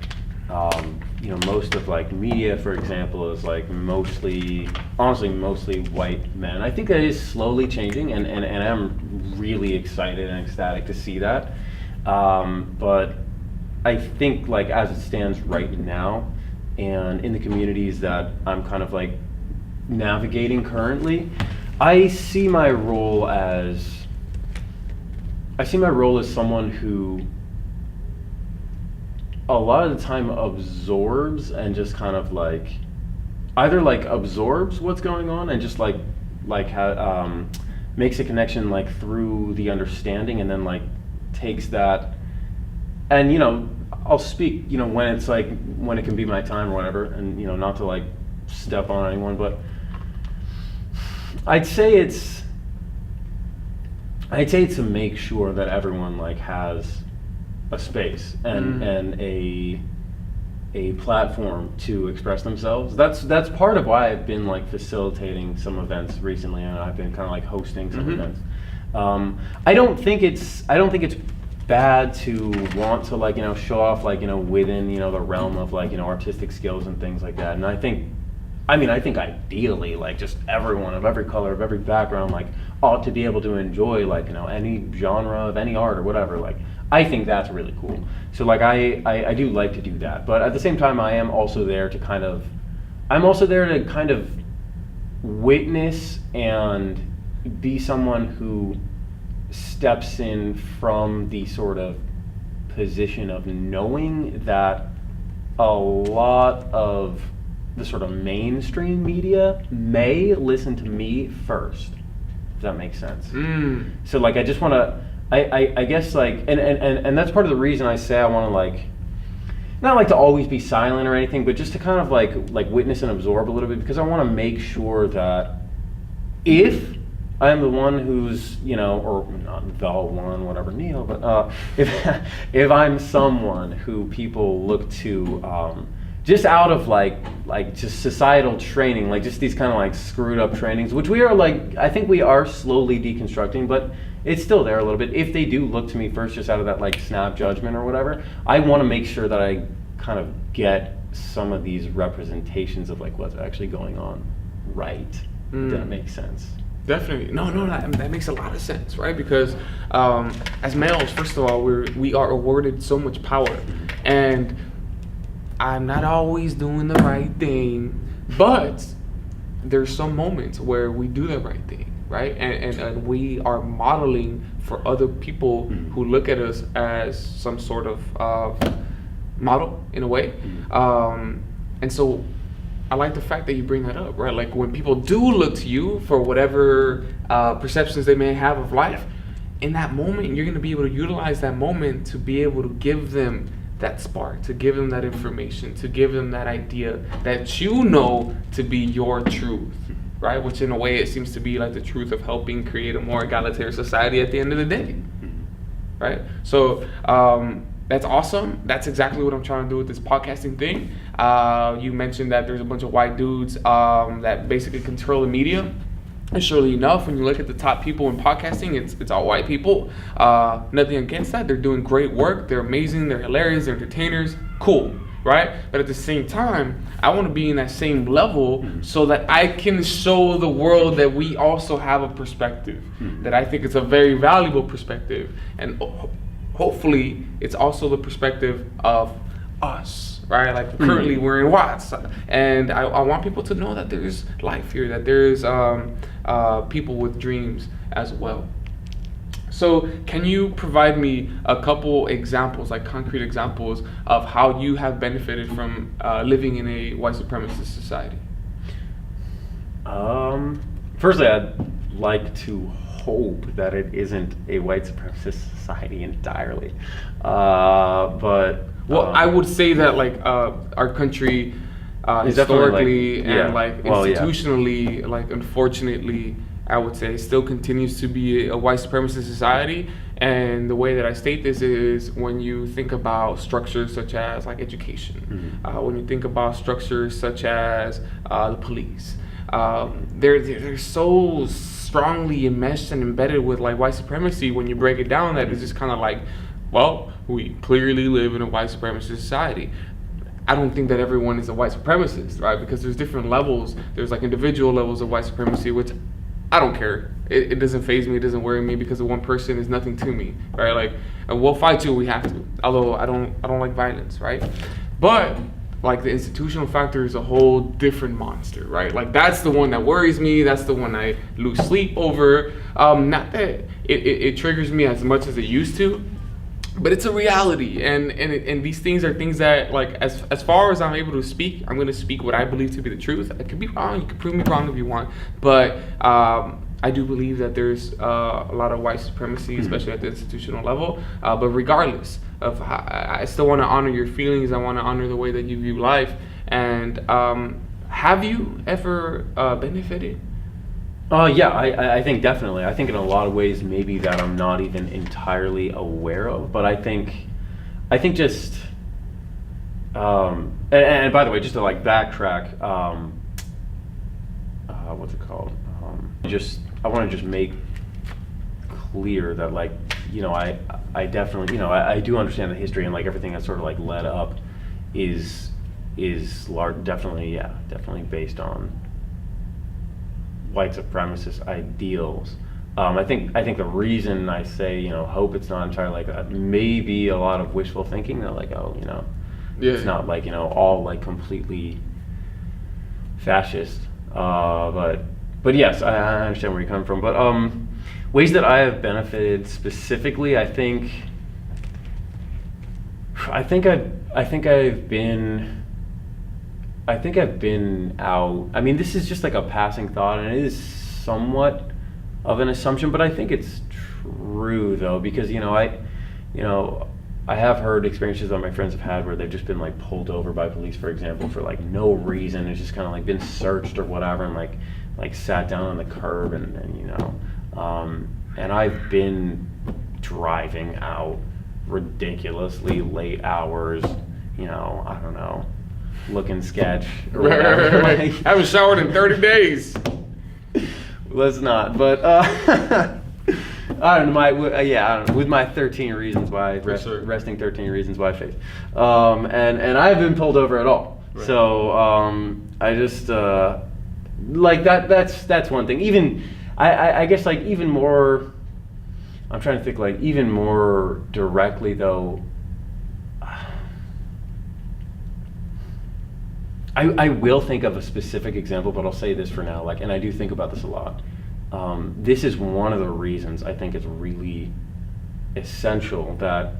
most of like media, for example, is like mostly white men. I think that is slowly changing, and I'm really excited and ecstatic to see that. But I think like as it stands right now, and in the communities that I'm kind of like navigating currently, I see my role as someone who a lot of the time absorbs and just kind of like either like absorbs what's going on and just makes a connection like through the understanding, and then like takes that, and I'll speak when it's like when it can be my time or whatever, and not to like step on anyone, but I'd say it's to make sure that everyone like has a space and a platform to express themselves. That's part of why I've been like facilitating some events recently, and I've been kind of like hosting some events. I don't think it's bad to want to like show off like within the realm of like artistic skills and things like that. And I think ideally like just everyone of every color, of every background, like ought to be able to enjoy like any genre of any art or whatever. Like I think that's really cool. So like I do like to do that, but at the same time I am also there to kind of witness and be someone who steps in from the sort of position of knowing that a lot of the sort of mainstream media may listen to me first, if that makes sense. So like I just want to I guess like and that's part of the reason I say I want to like not like to always be silent or anything, but just to kind of like witness and absorb a little bit, because I want to make sure that if I'm the one who's or not the one, whatever, Neil, but if I'm someone who people look to just out of like just societal training, like just these kind of like screwed up trainings, which we are like, I think we are slowly deconstructing, but it's still there a little bit. If they do look to me first just out of that like snap judgment or whatever, I want to make sure that I kind of get some of these representations of like what's actually going on right. Does that make sense? Definitely. No, that makes a lot of sense, right? Because as males, first of all, we are awarded so much power, and I'm not always doing the right thing, but there's some moments where we do the right thing, right? And we are modeling for other people who look at us as some sort of model in a way. And so I like the fact that you bring that up, right? Like when people do look to you for whatever perceptions they may have of life, in that moment, you're going to be able to utilize that moment to be able to give them that spark, to give them that information, to give them that idea that you know to be your truth, right? Which in a way it seems to be like the truth of helping create a more egalitarian society at the end of the day, right? So that's awesome. That's exactly what I'm trying to do with this podcasting thing. You mentioned that there's a bunch of white dudes that basically control the media. And surely enough, when you look at the top people in podcasting, it's all white people. Nothing against that. They're doing great work. They're amazing. They're hilarious. They're entertainers. Cool, right? But at the same time, I want to be in that same level so that I can show the world that we also have a perspective that I think is a very valuable perspective. And hopefully, it's also the perspective of us, right? Like currently we're in Watts, and I want people to know that there's life here, that there's people with dreams as well. So can you provide me a couple examples, like concrete examples of how you have benefited from living in a white supremacist society? Firstly, I'd like to hope that it isn't a white supremacist society entirely, but well, I would say that like our country It's definitely, historically yeah. and like Well, yeah. institutionally, like unfortunately, I would say still continues to be a white supremacist society. And the way that I state this is when you think about structures such as like education, when you think about structures such as the police, they're so strongly enmeshed and embedded with like white supremacy. When you break it down, that it's just kind of like, well, we clearly live in a white supremacist society. I don't think that everyone is a white supremacist, right? Because there's different levels. There's like individual levels of white supremacy, which I don't care. It doesn't faze me. It doesn't worry me because one person is nothing to me, right? Like, and we'll fight till we have to. Although I don't like violence, right? But like the institutional factor is a whole different monster, right? Like that's the one that worries me. That's the one I lose sleep over. Not that it triggers me as much as it used to, but it's a reality. And these things are things that, like, as far as I'm able to speak, I'm going to speak what I believe to be the truth. I could be wrong. You can prove me wrong if you want, but I do believe that there's a lot of white supremacy, especially at the institutional level. But regardless of how, I still want to honor your feelings. I want to honor the way that you view life. And have you ever benefited? Yeah, I think definitely. I think in a lot of ways maybe that I'm not even entirely aware of, but I think just, and by the way, just to like backtrack, what's it called? I want to just make clear that, like, you know, I definitely, you know, I do understand the history and like everything that sort of like led up is definitely based on white supremacist ideals. I think the reason I say, you know, hope it's not entirely like that, maybe a lot of wishful thinking that like, oh, you know, it's not like, you know, all like completely fascist. But yes, I understand where you're coming from. But ways that I have benefited specifically, I think I've been out. I mean, this is just like a passing thought, and it is somewhat of an assumption, but I think it's true though, because I have heard experiences that my friends have had where they've just been like pulled over by police, for example, for like no reason. It's just kind of like been searched or whatever, and like sat down on the curb, and you know, and I've been driving out ridiculously late hours, you know, I don't know, looking sketch or whatever. Right. I haven't showered in 30 days. Let's not, but I don't know, I don't know, with my 13 reasons why, resting 13 reasons why face, and I haven't been pulled over at all. Right. So I just like that's one thing. Even I guess like even more, I'm trying to think like even more directly though. I will think of a specific example, but I'll say this for now. Like, and I do think about this a lot. This is one of the reasons I think it's really essential that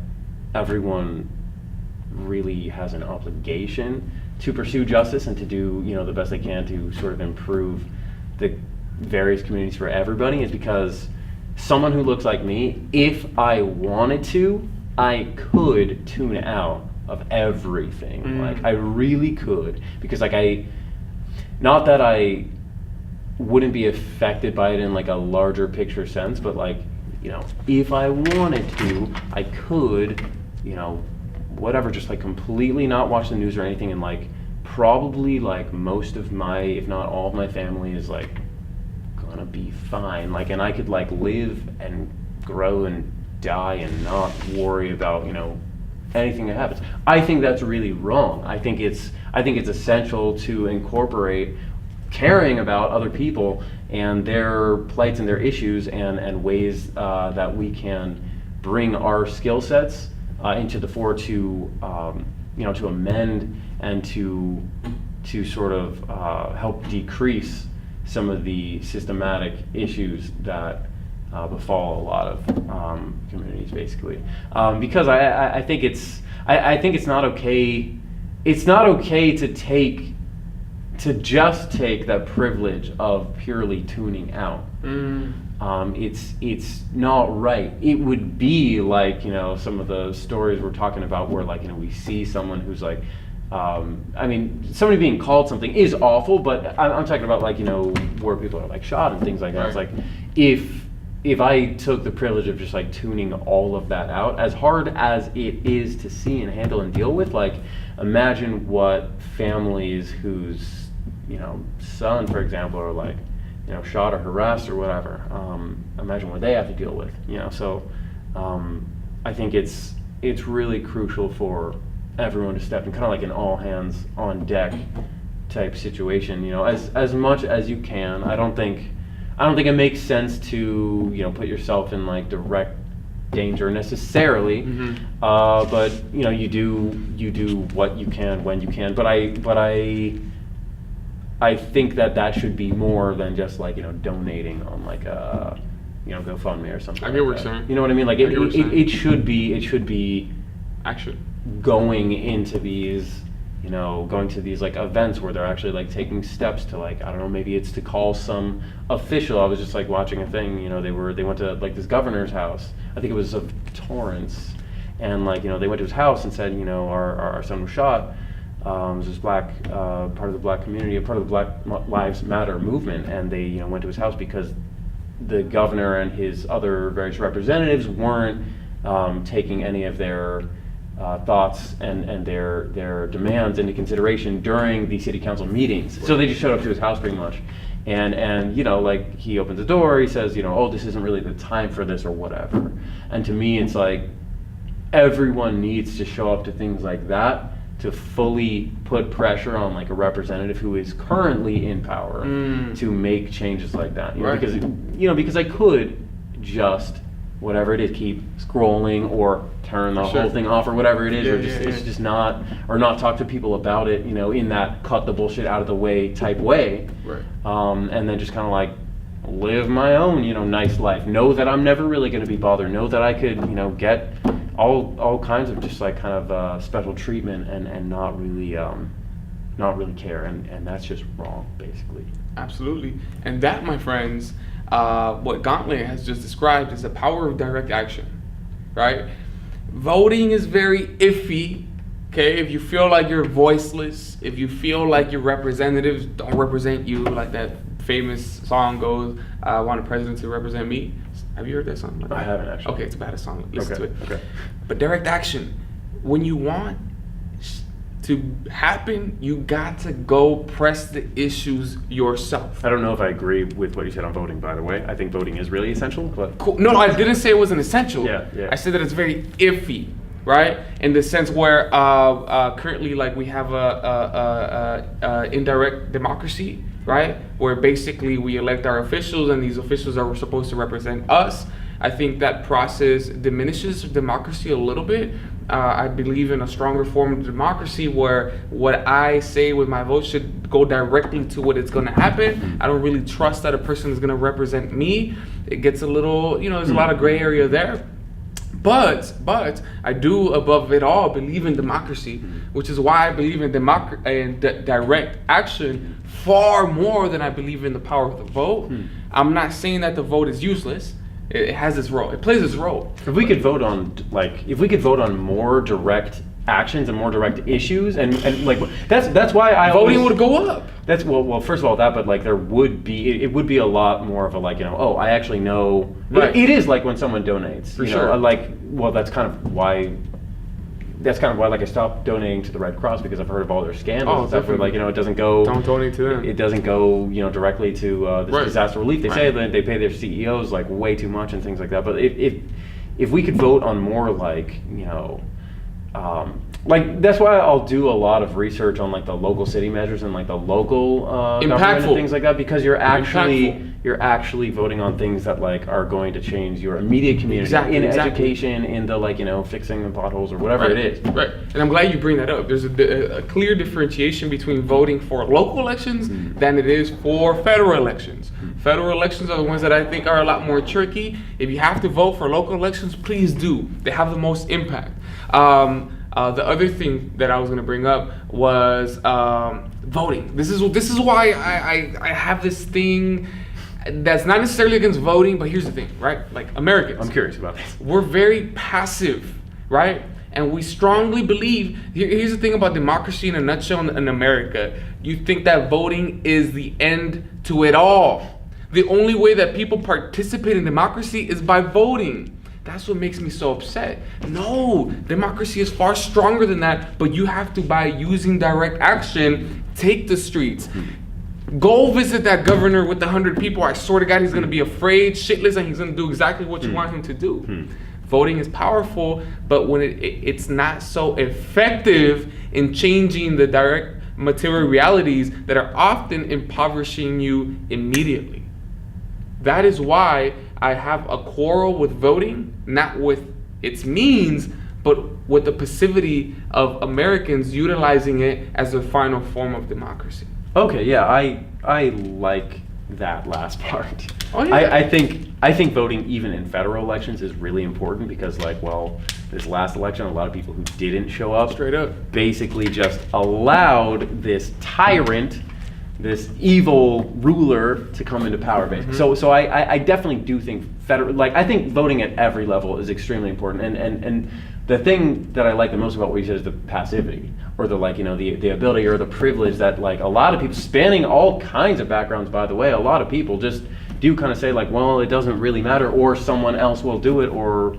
everyone really has an obligation to pursue justice and to do, you know, the best they can to sort of improve the various communities for everybody, is because someone who looks like me, if I wanted to, I could tune out of everything. Like I really could, because like not that I wouldn't be affected by it in like a larger picture sense, but like, you know, if I wanted to, I could, you know, whatever, just like completely not watch the news or anything, and like probably like most of my, if not all of my family is like gonna be fine. Like, and I could like live and grow and die and not worry about, you know, anything that happens. I think that's really wrong. I think it's essential to incorporate caring about other people and their plights and their issues, and ways that we can bring our skill sets into the fore to you know, to amend and to sort of help decrease some of the systematic issues that befall a lot of communities, basically, because I think it's not okay. It's not okay to just take that privilege of purely tuning out. It's not right. It would be like, you know, some of the stories we're talking about where like, you know, we see someone who's like I mean, somebody being called something is awful, but I'm talking about like, you know, where people are like shot and things like that. It's like, if I took the privilege of just like tuning all of that out, as hard as it is to see and handle and deal with, like imagine what families whose, you know, son, for example, are like, you know, shot or harassed or whatever. Imagine what they have to deal with, you know. So I think it's really crucial for everyone to step in, kind of like an all hands on deck type situation, you know, as much as you can. I don't think it makes sense to, you know, put yourself in like direct danger necessarily, but you know, you do what you can when you can. But I think that should be more than just like, you know, donating on like a, you know, GoFundMe or something. I get what you're saying. You know what I mean? Like it should be action. Going into these, you know, going to these like events where they're actually like taking steps to like, I don't know, maybe it's to call some official. I was just like watching a thing, you know, they went to like this governor's house. I think it was of Torrance, and like, you know, they went to his house and said, you know, our son was shot. It was this black part of the black community, a part of the Black Lives Matter movement, and they, you know, went to his house because the governor and his other various representatives weren't taking any of their thoughts and their demands into consideration during the city council meetings. So they just showed up to his house pretty much. And you know, like he opens the door, he says, you know, oh, this isn't really the time for this or whatever. And to me, it's like everyone needs to show up to things like that to fully put pressure on like a representative who is currently in power to make changes like that. You know, because I could just, whatever it is, keep scrolling or turn the whole thing off or whatever it is, or just it's just not, or not talk to people about it, you know, in that cut the bullshit out of the way type way, and then just kind of like live my own, you know, nice life. Know that I'm never really going to be bothered. Know that I could, you know, get all kinds of just like kind of special treatment and not really care, and that's just wrong, basically. Absolutely. And that, my friends, what Gauntlet has just described is the power of direct action, right? Voting is very iffy, okay? If you feel like you're voiceless, if you feel like your representatives don't represent you, like that famous song goes, I want a president to represent me. Have you heard that song? I haven't actually. Okay, it's about a song. Listen to it. Okay. But direct action, when you want to happen, you got to go press the issues yourself. I don't know if I agree with what you said on voting, by the way. I think voting is really essential, but... Cool. No, I didn't say it wasn't essential. Yeah. I said that it's very iffy, right? In the sense where currently, like, we have a indirect democracy, right? Where basically we elect our officials, and these officials are supposed to represent us. I think that process diminishes democracy a little bit. I believe in a stronger form of democracy where what I say with my vote should go directly to what is going to happen. I don't really trust that a person is going to represent me. It gets a little, you know, there's a lot of gray area there. But I do, above it all, believe in democracy, which is why I believe in direct action far more than I believe in the power of the vote. I'm not saying that the vote is useless. It has its role. It plays its role. If we could vote on more direct actions and more direct issues, and like that's why voting would go up. That's well, first of all that, but like there would be it would be a lot more of a like, you know, oh, I actually know. Right. It is like when someone donates. For you sure. know, like, well, that's kind of why like I stopped donating to the Red Cross, because I've heard of all their scandals and stuff where, like, you know, it doesn't go. Don't donate to them. It doesn't go, you know, directly to this disaster relief. They say that they pay their CEOs like way too much and things like that. But if we could vote on more, like, you know, like, that's why I'll do a lot of research on like the local city measures and like the local government and things like that, because you're actually voting on things that like are going to change your immediate community in education, in the, like, you know, fixing the potholes or whatever it is. Right. And I'm glad you bring that up. There's a clear differentiation between voting for local elections than it is for federal elections. Federal elections are the ones that I think are a lot more tricky. If you have to vote for local elections, please do. They have the most impact. The other thing that I was going to bring up was voting. This is why I have this thing that's not necessarily against voting, but here's the thing, right? Like, Americans. I'm curious about this. We're very passive, right? And we strongly believe, here's the thing about democracy in a nutshell in America. You think that voting is the end to it all. The only way that people participate in democracy is by voting. That's what makes me so upset. No, democracy is far stronger than that, but you have to, by using direct action, take the streets. Go visit that governor with the 100 people. I swear to God, he's gonna be afraid, shitless, and he's gonna do exactly what you want him to do. Voting is powerful, but when it's not so effective in changing the direct material realities that are often impoverishing you immediately. That is why I have a quarrel with voting, not with its means, but with the passivity of Americans utilizing it as a final form of democracy. Okay, yeah, I like that last part. Oh, yeah. I think voting even in federal elections is really important because, like, well, this last election, a lot of people who didn't show up Straight up basically just allowed this tyrant, this evil ruler to come into power, basically. So I definitely do think I think voting at every level is extremely important. And the thing that I like the most about what you said is the passivity, or the, like, you know, the ability or the privilege that, like, a lot of people, spanning all kinds of backgrounds, by the way, a lot of people just do kind of say, like, well, it doesn't really matter, or someone else will do it, or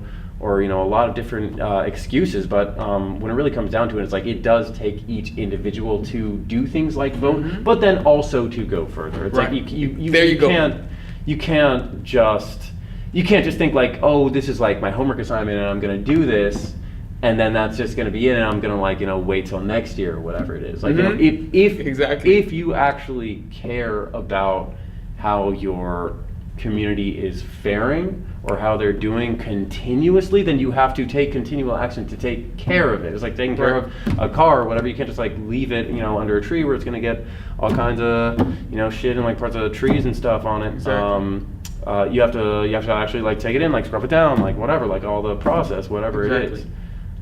you know, a lot of different excuses. But when it really comes down to it, it's like it does take each individual to do things like vote, but then also to go further. It's right. like you can't just think like, oh, this is like my homework assignment and I'm gonna do this, and then that's just gonna be it, and I'm gonna, like, you know, wait till next year or whatever it is. Like, you know, if you actually care about how your community is faring or how they're doing continuously, then you have to take continual action to take care of it. It's like taking care of a car or whatever. You can't just, like, leave it, you know, under a tree where it's gonna get all kinds of, you know, shit and, like, parts of the trees and stuff on it. Exactly. You have to actually, like, take it in, like, scrub it down, like, whatever, like, all the process, whatever it is.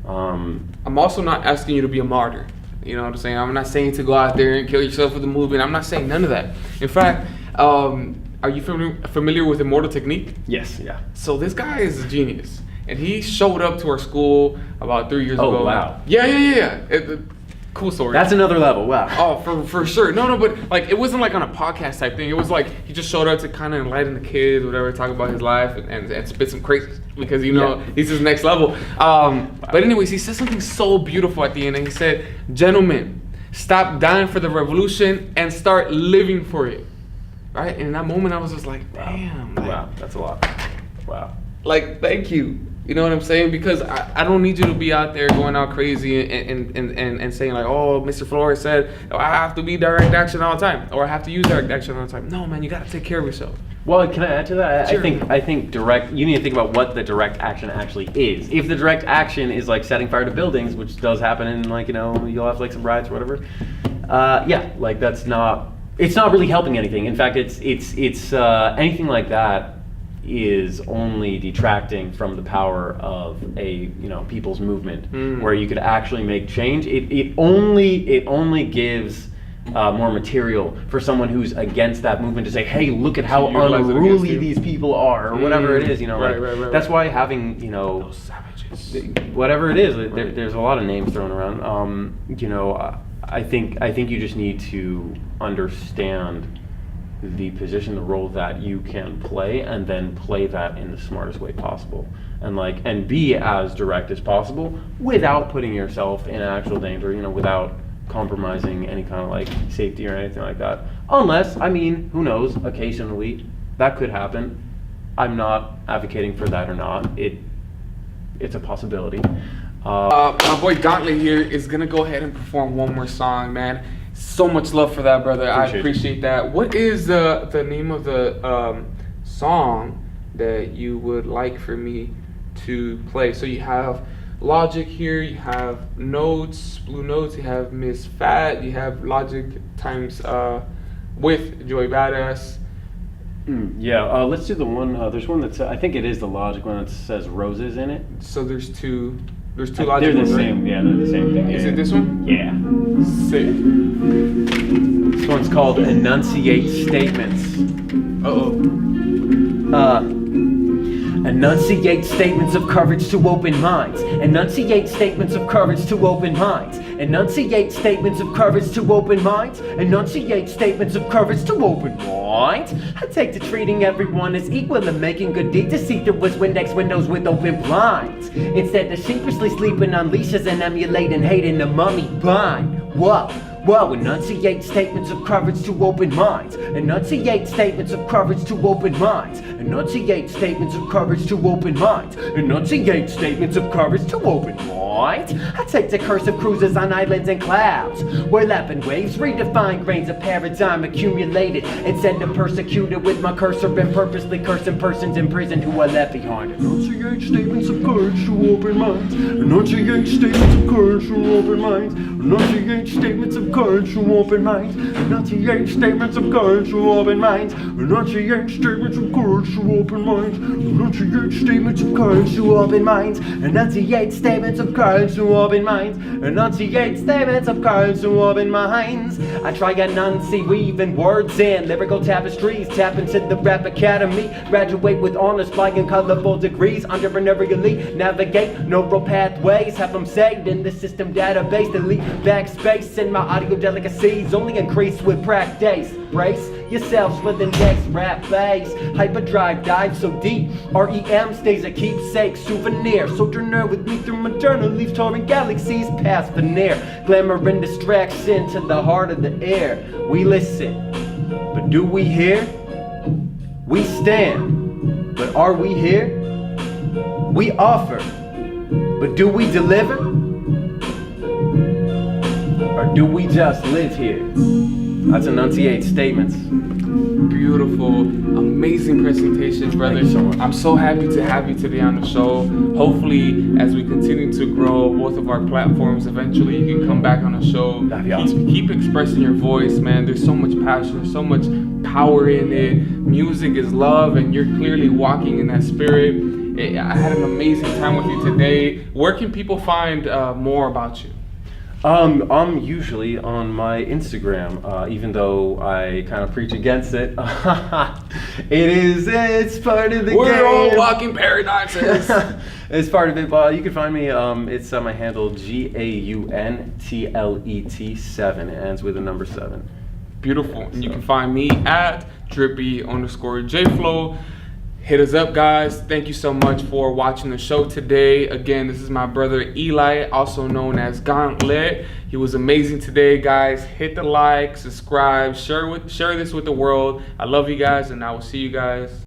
I'm also not asking you to be a martyr. You know what I'm saying? I'm not saying to go out there and kill yourself for the movement. I'm not saying none of that. In fact, are you familiar with Immortal Technique? Yes, yeah. So this guy is a genius, and he showed up to our school about 3 years ago. Oh, wow. Yeah. Cool story. That's another level, wow. Oh, for sure. No, but, like, it wasn't like on a podcast type thing. It was like he just showed up to kind of enlighten the kids, whatever, talk about his life and spit some crazy, because, you know, he's his next level. But anyways, he said something so beautiful at the end, and he said, "Gentlemen, stop dying for the revolution and start living for it." Right? And in that moment, I was just like, damn. Like, wow, that's a lot. Wow. Like, thank you. You know what I'm saying? Because I don't need you to be out there going out crazy and saying, like, oh, Mr. Flores said, oh, I have to be direct action all the time, or I have to use direct action all the time. No, man, you got to take care of yourself. Well, can I add to that? Sure. I think direct, you need to think about what the direct action actually is. If the direct action is, like, setting fire to buildings, which does happen, and, like, you know, you'll have, like, some riots or whatever, yeah, like, it's not really helping anything. In fact, it's anything like that is only detracting from the power of a, you know, people's movement, where you could actually make change. It only gives more material for someone who's against that movement to say, hey, look at how unruly these people are, or whatever it is, you know. Right. That's why having, you know, those savages, whatever it is, there's a lot of names thrown around. You know, I think you just need to understand the position, the role that you can play, and then play that in the smartest way possible, and be as direct as possible without putting yourself in actual danger, you know, without compromising any kind of, like, safety or anything like that. Unless, I mean, who knows, occasionally that could happen. I'm not advocating for that or not. It's a possibility. My boy Gauntlet here is gonna go ahead and perform one more song, man. So much love for that, brother. I appreciate that. What is the name of the song that you would like for me to play? So you have Logic here, you have Notes, Blue Notes, you have Miss Fat, you have Logic times with Joey Badass. Let's do the one. There's one that's, I think it is the Logic one that says Roses in it. So there's two Logic They're ones, the right? same. Yeah, they're the same thing. Is it this one? Yeah. Sick. This one's called Enunciate Statements. Enunciate statements of courage to open minds. Enunciate statements of courage to open minds. Enunciate statements of courage to open minds. Enunciate statements of courage to open minds. I take to treating everyone as equal and making good deeds to see through as Windex windows with open blinds. Instead of sheepishly sleeping on leashes and emulating hate in the mummy bind. Whoa, enunciate statements of courage to open minds. Enunciate statements of courage to open minds. Enunciate statements of courage to open minds. Enunciate statements of courage to open minds. I take the curse of cruises on islands and clouds, where lapping waves redefine grains of paradigm accumulated. Instead of persecuted with my cursor and purposely cursing persons imprisoned who are left behind. Enunciate statements of courage to open minds. Enunciate statements of courage to open minds. Enunciate statements of courage to open minds. Enunciate statements of courage to open minds. Enunciate statements of courage to open minds. Enunciate statements of courage to open minds. Enunciate statements of courage to open minds. Enunciate statements of courage to open minds. I try enunciate, weaving words in lyrical tapestries. Tap into the rap academy. Graduate with honors, flying colorful degrees. Entrepreneurially navigate neural pathways. Have them saved in the system database. Delete backspace in my audio delicacies. Only increase with practice. Brace yourselves for the next rap phase. Hyperdrive dives so deep. REM stays a keepsake souvenir. Sojourner with me through maternal leaves, touring galaxies past veneer. Glamour and distraction to the heart of the air. We listen, but do we hear? We stand, but are we here? We offer, but do we deliver? Or do we just live here? That's enunciate statements. Beautiful, amazing presentation, brother. Thank you so much. I'm so happy to have you today on the show. Hopefully, as we continue to grow both of our platforms, eventually you can come back on the show. That'd be awesome. Keep expressing your voice, man. There's so much passion, there's so much power in it. Music is love, and you're clearly walking in that spirit. I had an amazing time with you today. Where can people find more about you? I'm usually on my Instagram, even though I kind of preach against it. It's part of the game. We're all walking paradoxes. It's part of it, but you can find me, it's my handle, GAUNTLET7. It ends with the number 7. Beautiful. And you can find me at drippy_JFlow. Hit us up, guys. Thank you so much for watching the show today. Again, this is my brother Eli, also known as Gauntlet. He was amazing today, guys. Hit the like, subscribe, share this with the world. I love you guys, and I will see you guys